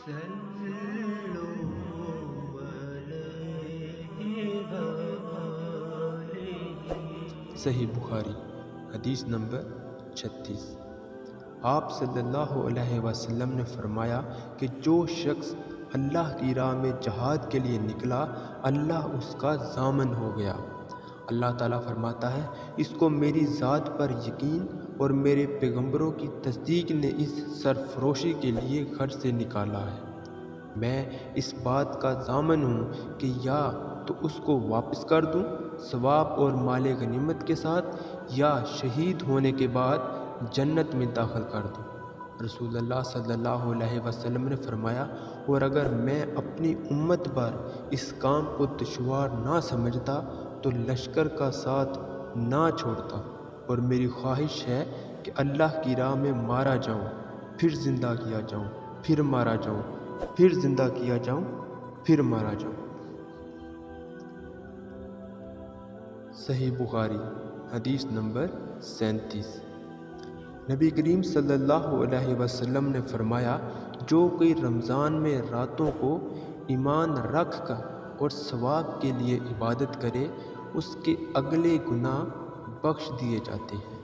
صلو علیہ وآلہ۔ صحیح بخاری حدیث نمبر 36۔ آپ صلی اللہ علیہ وسلم نے فرمایا کہ جو شخص اللہ کی راہ میں جہاد کے لیے نکلا اللہ اس کا ضامن ہو گیا۔ اللہ تعالیٰ فرماتا ہے اس کو میری ذات پر یقین اور میرے پیغمبروں کی تصدیق نے اس سرفروشی کے لیے گھر سے نکالا ہے۔ میں اس بات کا ضامن ہوں کہ یا تو اس کو واپس کر دوں ثواب اور مال غنیمت کے ساتھ، یا شہید ہونے کے بعد جنت میں داخل کر دوں۔ رسول اللہ صلی اللہ علیہ وسلم نے فرمایا اور اگر میں اپنی امت پر اس کام کو دشوار نہ سمجھتا تو لشکر کا ساتھ نہ چھوڑتا، اور میری خواہش ہے کہ اللہ کی راہ میں مارا جاؤں، پھر زندہ کیا جاؤں، پھر مارا جاؤں، پھر زندہ کیا جاؤں، پھر مارا جاؤں۔ صحیح بخاری حدیث نمبر 37۔ نبی کریم صلی اللہ علیہ وسلم نے فرمایا جو کوئی رمضان میں راتوں کو ایمان رکھ کر اور ثواب کے لیے عبادت کرے اس کے اگلے گناہ بخش دیے جاتے ہیں۔